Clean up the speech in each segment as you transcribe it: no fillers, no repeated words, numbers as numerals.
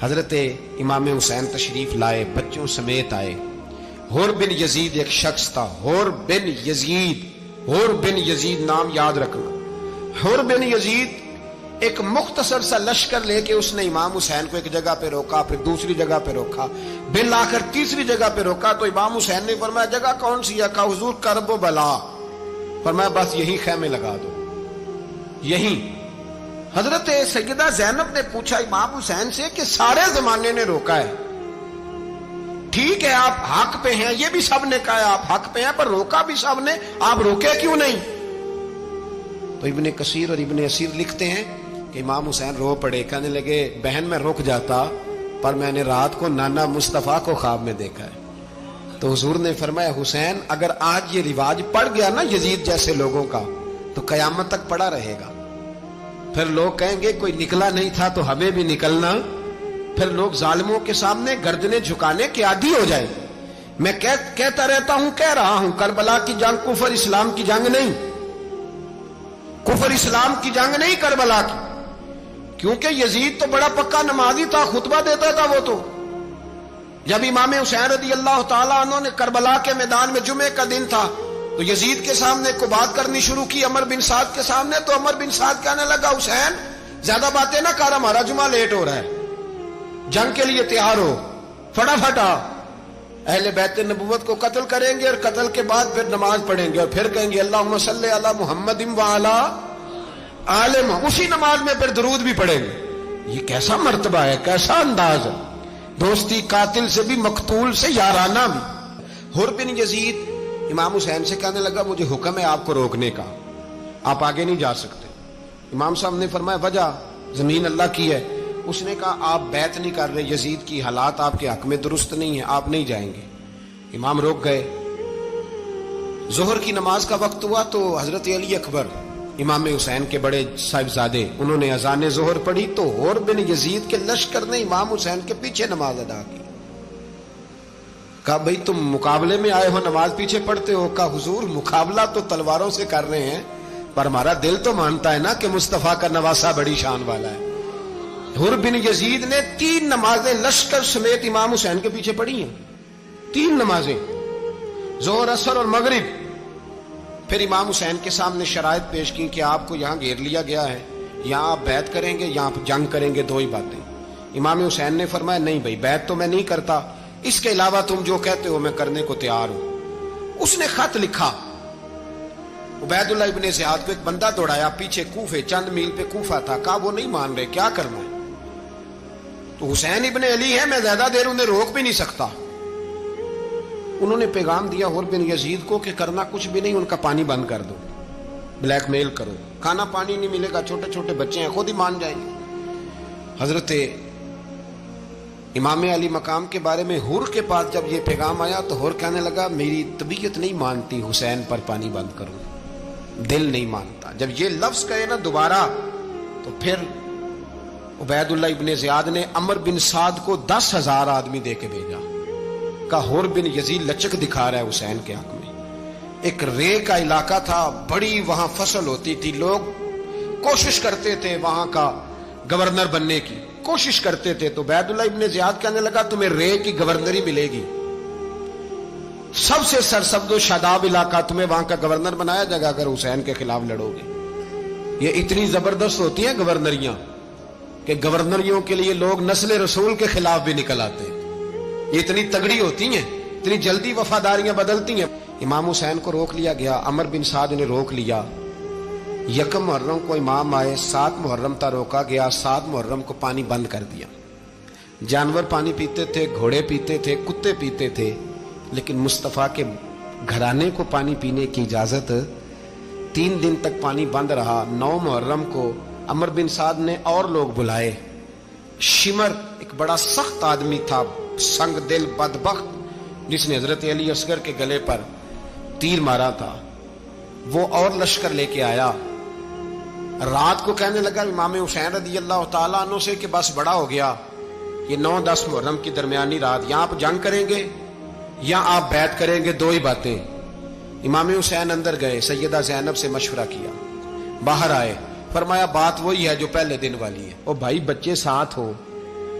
حضرت امام حسین تشریف لائے، بچوں سمیت آئے۔ حور بن یزید ایک شخص تھا، حور بن یزید، حور بن یزید نام یاد رکھنا۔ حور بن یزید ایک مختصر سا لشکر لے کے اس نے امام حسین کو ایک جگہ پہ روکا، پھر دوسری جگہ پہ روکا، بالآخر تیسری جگہ پہ روکا تو امام حسین نے فرمایا جگہ کون سی ہے؟ کہا حضور کرب و بلا۔ فرمایا بس یہی خیمے لگا دو، یہی۔ حضرت سیدہ زینب نے پوچھا امام حسین سے کہ سارے زمانے نے روکا ہے، ٹھیک ہے آپ حق پہ ہیں، یہ بھی سب نے کہا ہے آپ حق پہ ہیں، پر روکا بھی سب نے، آپ روکے کیوں نہیں؟ تو ابن کثیر اور ابن اسیر لکھتے ہیں کہ امام حسین رو پڑے، کہنے لگے بہن میں رک جاتا پر میں نے رات کو نانا مصطفیٰ کو خواب میں دیکھا ہے۔ تو حضور نے فرمایا حسین اگر آج یہ رواج پڑ گیا نا یزید جیسے لوگوں کا تو قیامت تک پڑا رہے گا، پھر لوگ کہیں گے کوئی نکلا نہیں تھا تو ہمیں بھی نکلنا، پھر لوگ ظالموں کے سامنے گردنیں جھکانے کے عادی ہو جائیں۔ میں کہتا رہتا ہوں، کہہ رہا ہوں، کربلا کی جنگ کفر اسلام کی جنگ نہیں، کفر اسلام کی جنگ نہیں کربلا کی، کیونکہ یزید تو بڑا پکا نمازی تھا، خطبہ دیتا تھا وہ تو۔ جب امام حسین رضی اللہ تعالیٰ عنہ نے کربلا کے میدان میں جمعے کا دن تھا تو یزید کے سامنے کو بات کرنی شروع کی عمر بن سعد کے سامنے، تو عمر بن سعد کہنے لگا حسین زیادہ باتیں نہ کر، ہمارا جمعہ لیٹ ہو رہا ہے، جنگ کے لیے تیار ہو، فٹافٹ آ۔ اہل بیت نبوت کو قتل کریں گے اور قتل کے بعد پھر نماز پڑھیں گے اور پھر کہیں گے اللہم صلی علی محمد وعلی آل محمد، اسی نماز میں پھر درود بھی پڑھیں گے۔ یہ کیسا مرتبہ ہے، کیسا انداز ہے، دوستی قاتل سے بھی مقتول سے یارانہ بھی۔ حور بن یزید امام حسین سے کہنے لگا مجھے حکم ہے آپ کو روکنے کا، آپ آگے نہیں جا سکتے۔ امام صاحب نے فرمایا وجہ؟ زمین اللہ کی ہے۔ اس نے کہا آپ بیعت نہیں کر رہے، یزید کی حالات آپ کے حق میں درست نہیں ہیں، آپ نہیں جائیں گے۔ امام روک گئے۔ ظہر کی نماز کا وقت ہوا تو حضرت علی اکبر امام حسین کے بڑے صاحبزادے انہوں نے اذان ظہر پڑھی تو حور بن یزید کے لشکر نے امام حسین کے پیچھے نماز ادا کی۔ کہا بھئی تم مقابلے میں آئے ہو، نماز پیچھے پڑھتے ہو؟ کہا حضور مقابلہ تو تلواروں سے کر رہے ہیں پر ہمارا دل تو مانتا ہے نا کہ مصطفیٰ کا نواسہ بڑی شان والا ہے۔ حور بن یزید نے 3 نمازیں لشکر سمیت امام حسین کے پیچھے پڑھی ہیں، 3 نمازیں، ظہر اثر اور مغرب۔ پھر امام حسین کے سامنے شرائط پیش کی کہ آپ کو یہاں گھیر لیا گیا ہے، یہاں آپ بیعت کریں گے، یہاں آپ جنگ کریں گے، 2 ہی باتیں۔ امام حسین نے فرمایا نہیں بھائی بیعت تو میں نہیں کرتا، اس کے علاوہ تم جو کہتے ہو میں کرنے کو تیار ہوں۔ اس نے خط لکھا، عبید اللہ ابن زیاد کو ایک بندہ دوڑایا پیچھے، کوفے چند میل پہ کوفہ تھا، کہا وہ نہیں مان رہے، کیا کرنا ہے؟ تو حسین ابن علی ہے، میں زیادہ دیر انہیں روک بھی نہیں سکتا۔ انہوں نے پیغام دیا حور بن یزید کو کہ کرنا کچھ بھی نہیں، ان کا پانی بند کر دو، بلیک میل کرو، کھانا پانی نہیں ملے گا، چھوٹے چھوٹے بچے ہیں، خود ہی مان جائیں گے۔ حضرت امام علی مقام کے بارے میں حور کے پاس جب یہ پیغام آیا تو حور کہنے لگا میری طبیعت نہیں مانتی حسین پر پانی بند کروں، دل نہیں مانتا۔ جب یہ لفظ کہے نا دوبارہ تو پھر عبید اللہ ابن زیاد نے عمر بن سعد کو 10,000 آدمی دے کے بھیجا، کہا حور بن یزید لچک دکھا رہا ہے حسین کے حق میں۔ ایک رے کا علاقہ تھا، بڑی وہاں فصل ہوتی تھی، لوگ کوشش کرتے تھے وہاں کا گورنر بننے کی، کوشش کرتے تھے۔ تو عبید اللہ ابن زیاد کہنے لگا تمہیں رے کی گورنری ملے گی، سب سے سرسبز و شاداب علاقہ، تمہیں وہاں کا گورنر بنایا جائے گا اگر حسین کے خلاف لڑو گے۔ یہ اتنی زبردست ہوتی ہیں گورنریاں کہ گورنریوں کے لیے لوگ نسل رسول کے خلاف بھی نکل آتے ہیں، یہ اتنی تگڑی ہوتی ہیں، اتنی جلدی وفاداریاں بدلتی ہیں۔ امام حسین کو روک لیا گیا، عمر بن سعد نے روک لیا۔ 1 محرم کو امام آئے، 7 محرم تا روکا گیا، 7 محرم کو پانی بند کر دیا۔ جانور پانی پیتے تھے، گھوڑے پیتے تھے، کتے پیتے تھے، لیکن مصطفیٰ کے گھرانے کو پانی پینے کی اجازت، 3 دن تک پانی بند رہا۔ 9 محرم کو عمر بن سعد نے اور لوگ بلائے۔ شمر ایک بڑا سخت آدمی تھا، سنگ دل بدبخت، جس نے حضرت علی اصغر کے گلے پر تیر مارا تھا، وہ اور لشکر لے کے آیا۔ رات کو کہنے لگا امام حسین رضی اللہ تعالیٰ عنہ سے کہ بس بڑا ہو گیا، یہ 9-10 محرم کی درمیانی رات، یا آپ جنگ کریں گے یا آپ بیعت کریں گے، 2 ہی باتیں۔ امام حسین اندر گئے، سیدہ زینب سے مشورہ کیا، باہر آئے، فرمایا بات وہی ہے جو پہلے دن والی ہے۔ او بھائی بچے ساتھ ہو،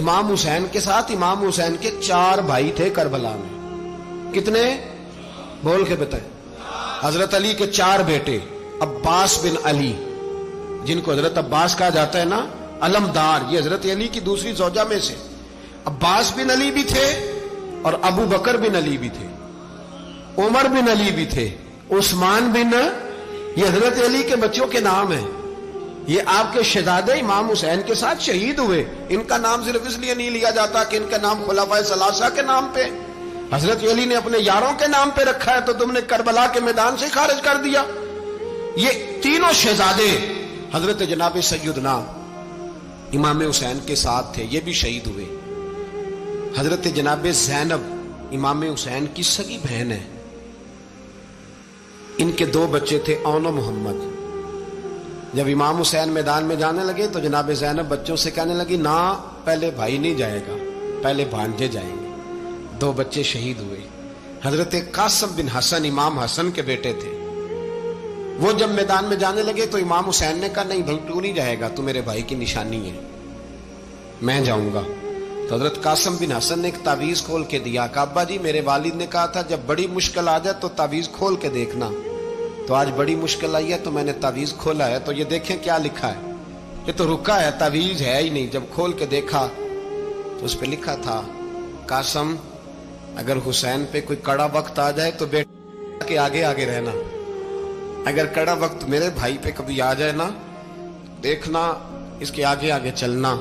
امام حسین کے ساتھ امام حسین کے 4 بھائی تھے کربلا میں. کتنے؟ بول کے بتائیں. حضرت علی کے 4 بیٹے، عباس بن علی، جن کو حضرت عباس کہا جاتا ہے نا، علمدار، یہ حضرت علی کی دوسری زوجہ میں سے. عباس بن علی بھی تھے اور ابو بکر بن علی بھی تھے، عمر بن علی بھی تھے، عثمان بن، یہ حضرت علی کے بچوں کے نام ہیں. یہ آپ کے شہزادے امام حسین کے ساتھ شہید ہوئے. ان کا نام صرف اس لیے نہیں لیا جاتا کہ ان کا نام خلفائے ثلاثہ کے نام پہ، حضرت علی نے اپنے یاروں کے نام پہ رکھا ہے تو تم نے کربلا کے میدان سے خارج کر دیا. یہ تینوں شہزادے حضرت جناب سیدنا امام حسین کے ساتھ تھے، یہ بھی شہید ہوئے. حضرت جناب زینب امام حسین کی سگی بہن ہے. ان کے 2 بچے تھے، اون و محمد. جب امام حسین میدان میں جانے لگے تو جناب زینب بچوں سے کہنے لگی، نہ پہلے بھائی نہیں جائے گا، پہلے بھانجے جائیں گے. 2 بچے شہید ہوئے. حضرت قاسم بن حسن امام حسن کے بیٹے تھے. وہ جب میدان میں جانے لگے تو امام حسین نے کہا، نہیں بھائی تو نہیں جائے گا، تو میرے بھائی کی نشانی ہے، میں جاؤں گا. تو حضرت قاسم بن حسن نے ایک تعویذ کھول کے دیا کہ ابا جی میرے والد نے کہا تھا جب بڑی مشکل آ جائے تو تعویذ کھول کے دیکھنا. تو آج بڑی مشکل آئی ہے تو میں نے تعویذ کھولا ہے، تو یہ دیکھیں کیا لکھا ہے. یہ تو رکا ہے، تعویذ ہے ہی نہیں. جب کھول کے دیکھا تو اس پہ لکھا تھا، قاسم اگر حسین پہ کوئی کڑا وقت آ جائے تو بیٹے کے آگے آگے رہنا، اگر کڑا وقت میرے بھائی پہ کبھی آ جائے نا، دیکھنا اس کے آگے آگے چلنا،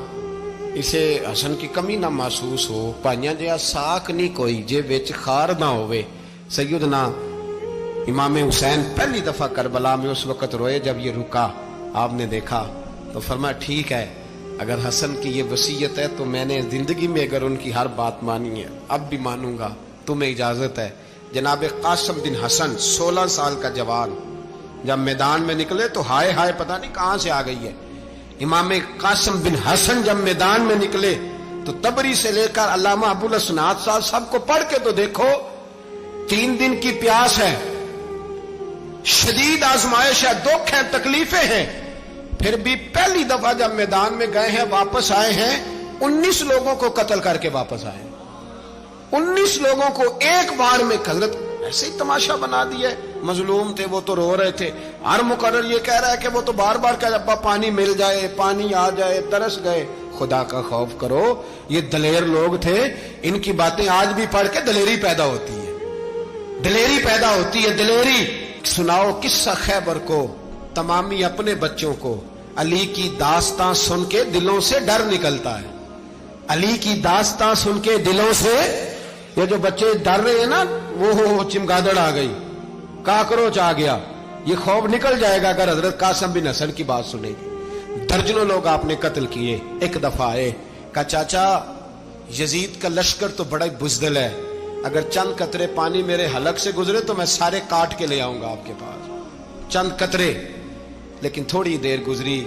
اسے حسن کی کمی نہ محسوس ہو. پائیاں جہاں ساک نہیں کوئی جے وچ خار نہ ہوئے. سیدنا امام حسین پہلی دفعہ کربلا میں اس وقت روئے جب یہ رکا. آپ نے دیکھا تو فرمایا ٹھیک ہے، اگر حسن کی یہ وصیت ہے تو میں نے زندگی میں اگر ان کی ہر بات مانی ہے اب بھی مانوں گا، تمہیں اجازت ہے. جناب قاسم بن حسن 16 سال کا جوان جب میدان میں نکلے تو ہائے ہائے پتہ نہیں کہاں سے آ گئی ہے. امام قاسم بن حسن جب میدان میں نکلے تو تبری سے لے کر علامہ ابو الاسناد صاحب سب کو پڑھ کے تو دیکھو. 3 دن کی پیاس ہے، شدید آزمائش ہے، دکھ ہے، تکلیفیں ہیں، پھر بھی پہلی دفعہ جب میدان میں گئے ہیں واپس آئے ہیں 19 لوگوں کو قتل کر کے واپس آئے. 19 لوگوں کو ایک بار میں حضرت ایسے ہی تماشا بنا دیا. مظلوم تھے وہ تو رو رہے تھے. ہر مقرر یہ کہہ رہا ہے کہ وہ تو بار بار کہہ ابا پانی مل جائے، پانی آ جائے، ترس گئے. خدا کا خوف کرو، یہ دلیر لوگ تھے. ان کی باتیں آج بھی پڑھ کے دلیری پیدا ہوتی ہے، دلیری پیدا ہوتی ہے، دلیری. سناؤ قصہ خیبر کو تمامی اپنے بچوں کو. علی کی داستان سن کے دلوں سے ڈر نکلتا ہے. علی کی داستان سن کے دلوں سے یہ جو بچے ڈر رہے ہیں نا، وہ چمگادڑ آ گئی، کاکروچ آ گیا، یہ خوف نکل جائے گا اگر حضرت قاسم بن حسن کی بات سنے گی. درجنوں لوگ آپ نے قتل کیے. ایک دفعہ آئے کہا چاچا یزید کا لشکر تو بڑا بزدل ہے، اگر چند قطرے پانی میرے حلق سے گزرے تو میں سارے کاٹ کے لے آؤں گا آپ کے پاس، چند قطرے. لیکن تھوڑی دیر گزری،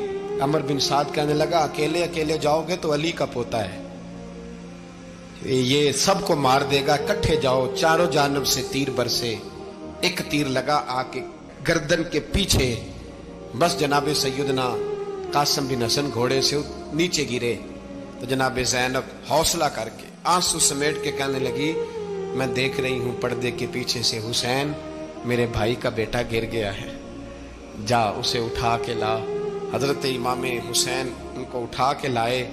عمر بن سعد کہنے لگا اکیلے اکیلے جاؤ گے تو علی کا پوتا ہے، یہ سب کو مار دے گا، کٹھے جاؤ. چاروں جانب سے تیر برسے. ایک تیر لگا آ کے گردن کے پیچھے، بس جناب سیدنا قاسم بن حسن گھوڑے سے نیچے گرے. تو جناب زینب حوصلہ کر کے آنسو سمیٹ کے کہنے لگی میں دیکھ رہی ہوں پردے کے پیچھے سے حسین میرے بھائی کا بیٹا گر گیا ہے، جا اسے اٹھا کے لا. حضرت امام حسین ان کو اٹھا کے لائے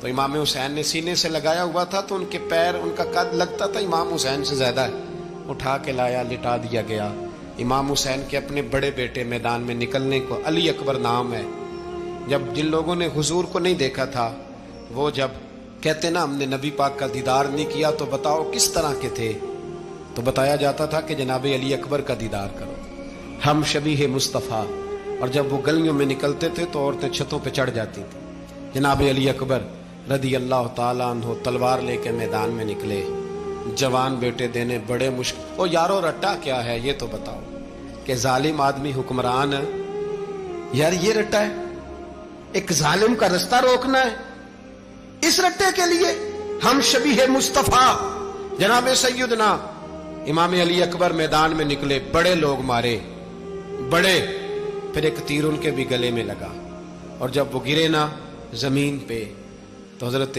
تو امام حسین نے سینے سے لگایا ہوا تھا تو ان کے پیر، ان کا قد لگتا تھا امام حسین سے زیادہ ہے. اٹھا کے لایا، لٹا دیا گیا. امام حسین کے اپنے بڑے بیٹے میدان میں نکلنے کو، علی اکبر نام ہے. جب جن لوگوں نے حضور کو نہیں دیکھا تھا وہ جب کہتے نا ہم نے نبی پاک کا دیدار نہیں کیا تو بتاؤ کس طرح کے تھے، تو بتایا جاتا تھا کہ جناب علی اکبر کا دیدار کرو، ہم شبیہ مصطفیٰ. اور جب وہ گلیوں میں نکلتے تھے تو عورتیں چھتوں پہ چڑھ جاتی تھیں. جناب علی اکبر رضی اللہ تعالیٰ عنہ تلوار لے کے میدان میں نکلے، جوان بیٹے دینے بڑے مشکل. او یارو رٹا کیا ہے یہ تو بتاؤ، کہ ظالم آدمی حکمران ہے یار، یہ رٹا ہے، ایک ظالم کا رستہ روکنا ہے. اس رٹے کے لیے ہم شبیہ مصطفیٰ جناب سیدنا امام علی اکبر میدان میں نکلے، بڑے لوگ مارے، بڑے. پھر ایک تیر ان کے بھی گلے میں لگا اور جب وہ گرے نا زمین پہ تو حضرت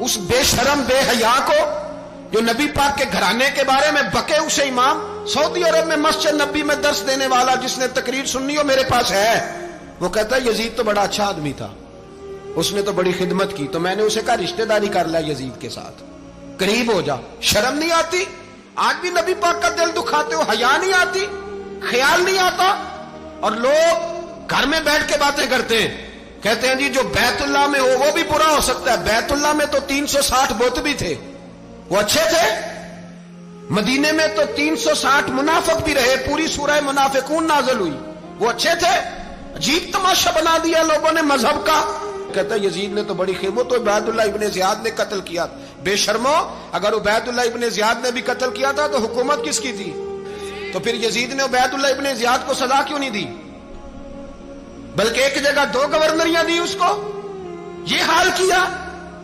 اس بے شرم بے حیا کو جو نبی پاک کے گھرانے کے بارے میں بکے، اسے امام سعودی عرب میں مسجد نبی میں درس دینے والا جس نے تقریر سننی ہو میرے پاس ہے، وہ کہتا ہے یزید تو بڑا اچھا آدمی تھا، اس نے تو بڑی خدمت کی، تو میں نے اسے کہا رشتہ داری کر لیا یزید کے ساتھ، قریب ہو جا۔ شرم نہیں آتی؟ آج بھی نبی پاک کا دل دکھاتے ہو، حیا نہیں آتی، خیال نہیں آتا؟ اور لوگ گھر میں بیٹھ کے باتیں کرتے ہیں، کہتے ہیں جی جو بیت اللہ میں ہو وہ بھی برا ہو سکتا ہے۔ بیت اللہ میں تو 360 بت بھی تھے، وہ اچھے تھے۔ مدینے میں تو 360 منافق بھی رہے، پوری سورہ منافقون نازل ہوئی، وہ اچھے تھے۔ عجیب تماشا بنا دیا لوگوں نے مذہب کا۔ کہتا ہے یزید نے تو بڑی خدمت، تو عبید اللہ ابن زیاد نے قتل کیا۔ بے شرمو، اگر عبید اللہ ابن زیاد نے بھی قتل کیا تھا تو حکومت کس کی تھی؟ تو پھر یزید نے عبید اللہ ابن زیاد کو سزا کیوں نہیں دی؟ بلکہ ایک جگہ 2 گورنریاں دی اس کو، یہ حال کیا۔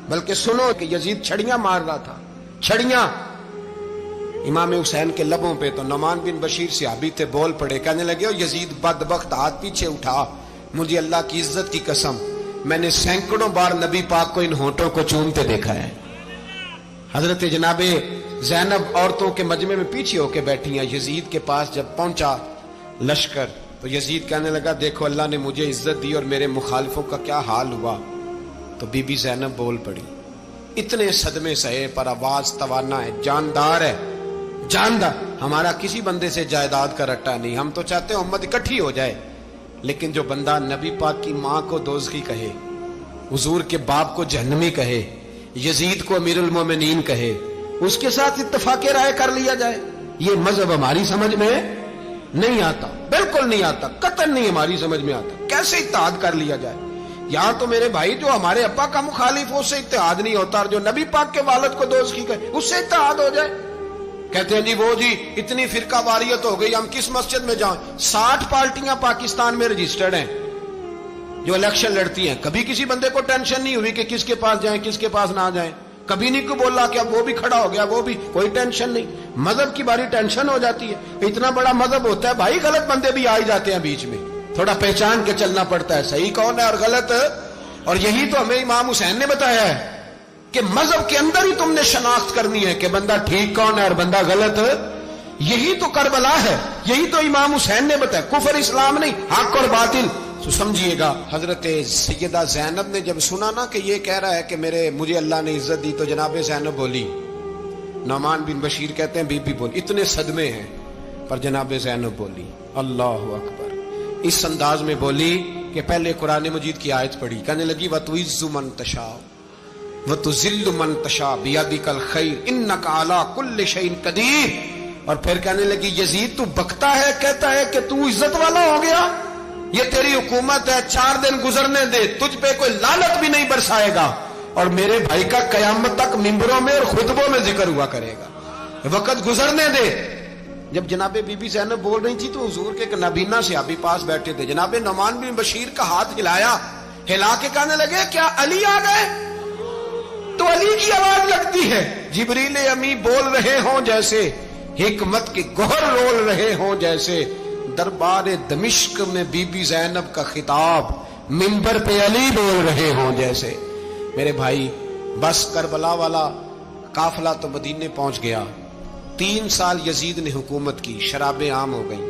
بلکہ سنو کہ یزید چھڑیاں مار رہا تھا، چھڑیاں۔ امام حسین کے لبوں پہ تو نعمان بن بشیر صحابی تھے، بول پڑے، کہنے لگے یزید بدبخت، ہاتھ پیچھے اٹھا، مجھے اللہ کی عزت کی قسم میں نے سینکڑوں بار نبی پاک کو ان ہونٹوں کو چومتے دیکھا ہے۔ حضرت جناب زینب عورتوں کے مجمع میں پیچھے ہو کے بیٹھی ہیں، یزید کے پاس جب پہنچا لشکر تو یزید کہنے لگا دیکھو اللہ نے مجھے عزت دی اور میرے مخالفوں کا کیا حال ہوا۔ تو بی بی زینب بول پڑی، اتنے صدمے سہے پر آواز توانا ہے، جاندار ہے، جاندار۔ ہمارا کسی بندے سے جائیداد کا رٹا نہیں، ہم تو چاہتے ہیں امت اکٹھی ہو جائے، لیکن جو بندہ نبی پاک کی ماں کو دوزخی کہے، حضور کے باپ کو جہنمی کہے، یزید کو امیر المومنین کہے، اس کے ساتھ اتفاق رائے کر لیا جائے، یہ مذہب ہماری سمجھ میں نہیں آتا، بالکل نہیں آتا، قطعاً نہیں ہماری سمجھ میں آتا۔ کیسے اتحاد کر لیا جائے؟ یہاں تو میرے بھائی جو ہمارے ابا کا مخالف ہو اس سے اتحاد نہیں ہوتا، اور جو نبی پاک کے والد کو دوزخی کہے اس سے اتحاد ہو جائے۔ کہتے ہیں جی وہ جی اتنی فرقہ واریت ہو گئی، ہم کس مسجد میں جائیں؟ 60 پارٹیاں پاکستان میں رجسٹرڈ ہیں جو الیکشن لڑتی ہیں، کبھی کسی بندے کو ٹینشن نہیں ہوئی کہ کس کے پاس جائیں کس کے پاس نہ جائیں، کبھی نہیں کوئی بولا کہ اب وہ بھی کھڑا ہو گیا، وہ بھی، کوئی ٹینشن نہیں۔ مذہب کی باری ٹینشن ہو جاتی ہے، اتنا بڑا مذہب ہوتا ہے بھائی، غلط بندے بھی آ جاتے ہیں بیچ میں، تھوڑا پہچان کے چلنا پڑتا ہے صحیح کون ہے اور غلط۔ اور یہی تو ہمیں امام حسین نے بتایا ہے کہ مذہب کے اندر ہی تم نے شناخت کرنی ہے کہ بندہ ٹھیک کون ہے اور بندہ غلط۔ یہی تو کربلا ہے، یہی تو امام حسین نے بتایا، کفر اسلام نہیں، حق اور باطل۔ تو سمجھیے گا حضرت سیدہ زینب نے جب سنا نا کہ یہ کہہ رہا ہے کہ مجھے اللہ نے عزت دی، تو جناب زینب بولی، نعمان بن بشیر کہتے ہیں بی بی بولی، اتنے صدمے ہیں پر جناب زینب بولی اللہ اکبر، اس انداز میں بولی کہ پہلے قرآن مجید کی آیت پڑھی، کہنے لگی وَتُعِزُّ مَن تَشَاءُ وَتُذِلُّ مَن تَشَاءُ بِيَدِكَ الْخَيْرُ إِنَّكَ عَلَىٰ كُلِّ شَيْءٍ قَدِيرٌ۔ اور پھر کہنے لگی یزید تو بکتا ہے، کہتا ہے کہ تو عزت والا ہو گیا، یہ تیری حکومت ہے، 4 دن گزرنے دے، تجھ پہ کوئی لعنت بھی نہیں برسائے گا، اور میرے بھائی کا قیامت تک ممبروں میں اور خطبوں میں ذکر ہوا کرے گا، وقت گزرنے دے۔ جب جناب بی بی زینب بول رہی تھی تو حضور کے ایک نابینا صحابی پاس بیٹھے تھے، جناب نعمان بن بشیر کا ہاتھ ہلایا، ہلا کے کہنے لگے کیا علی آ گئے؟ تو علی کی آواز لگتی ہے، جبریل امی بول رہے ہوں جیسے، حکمت کے گوہر رول رہے ہوں جیسے، دربار دمشق میں بی بی زینب کا خطاب، منبر پہ علی بول رہے ہوں جیسے۔ میرے بھائی بس کربلا والا قافلہ تو مدینے پہنچ گیا، 3 سال یزید نے حکومت کی، شرابیں عام ہو گئیں،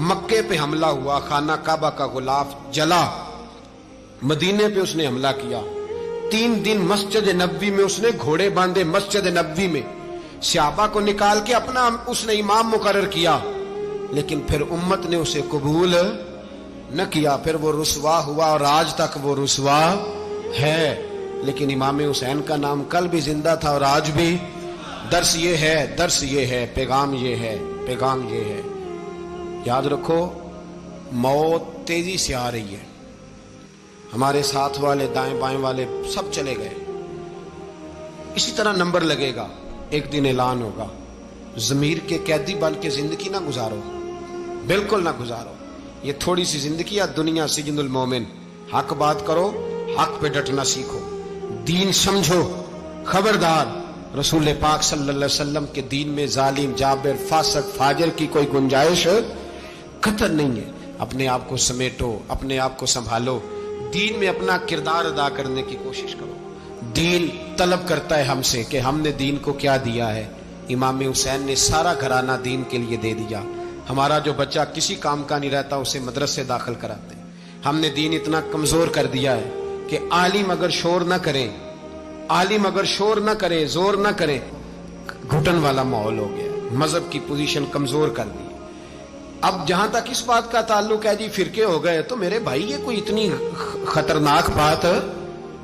مکے پہ حملہ ہوا، خانہ کعبہ کا غلاف جلا، مدینے پہ اس نے حملہ کیا، 3 دن مسجد نبوی میں اس نے گھوڑے باندھے، مسجد نبوی میں صحابہ کو نکال کے اپنا اس نے امام مقرر کیا، لیکن پھر امت نے اسے قبول نہ کیا، پھر وہ رسوا ہوا اور آج تک وہ رسوا ہے۔ لیکن امام حسین کا نام کل بھی زندہ تھا اور آج بھی۔ درس یہ ہے، پیغام یہ ہے، پیغام یہ ہے، یاد رکھو موت تیزی سے آ رہی ہے، ہمارے ساتھ والے دائیں بائیں والے سب چلے گئے، اسی طرح نمبر لگے گا، ایک دن اعلان ہوگا۔ ضمیر کے قیدی بن کے زندگی نہ گزارو، بالکل نہ گزارو، یہ تھوڑی سی زندگی ہے، دنیا سجن المومن۔ حق بات کرو، حق پہ ڈٹنا سیکھو، دین سمجھو، خبردار رسول پاک صلی اللہ علیہ وسلم کے دین میں ظالم، جابر، فاسق، فاجر کی کوئی گنجائش قطع نہیں ہے۔ اپنے آپ کو سمیٹو، اپنے آپ کو سنبھالو، دین میں اپنا کردار ادا کرنے کی کوشش کرو۔ دین طلب کرتا ہے ہم سے کہ ہم نے دین کو کیا دیا ہے. امام حسین نے سارا گھرانہ دین کے لیے دے دیا. ہمارا جو بچہ کسی کام کا نہیں رہتا اسے مدرسے داخل کراتے ہیں. ہم نے دین اتنا کمزور کر دیا ہے کہ عالم اگر شور نہ کرے، عالم اگر شور نہ کرے، زور نہ کرے، گھٹن والا ماحول ہو گیا. مذہب کی پوزیشن کمزور کر دی. اب جہاں تک اس بات کا تعلق ہے جی فرقے ہو گئے، تو میرے بھائی یہ کوئی اتنی خطرناک بات ہے،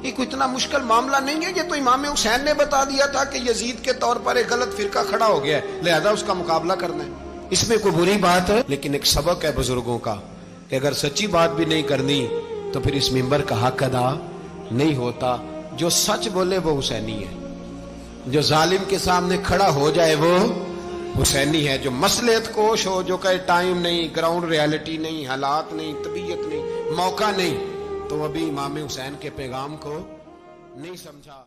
یہ کوئی اتنا مشکل معاملہ نہیں ہے. یہ تو امام حسین نے بتا دیا تھا کہ یزید کے طور پر ایک غلط فرقہ کھڑا ہو گیا ہے، لہذا اس کا مقابلہ کرنا ہے. اس میں کوئی بری بات ہے؟ لیکن ایک سبق ہے بزرگوں کا کہ اگر سچی بات بھی نہیں کرنی تو پھر اس منبر کا حق ادا نہیں ہوتا. جو سچ بولے وہ حسینی ہے، جو ظالم کے سامنے کھڑا ہو جائے وہ حسینی ہے. جو مصلحت کوش ہو، جو کہے ٹائم نہیں، گراؤنڈ ریالٹی نہیں، حالات نہیں، طبیعت نہیں، موقع نہیں، تو ابھی امام حسین کے پیغام کو نہیں سمجھا.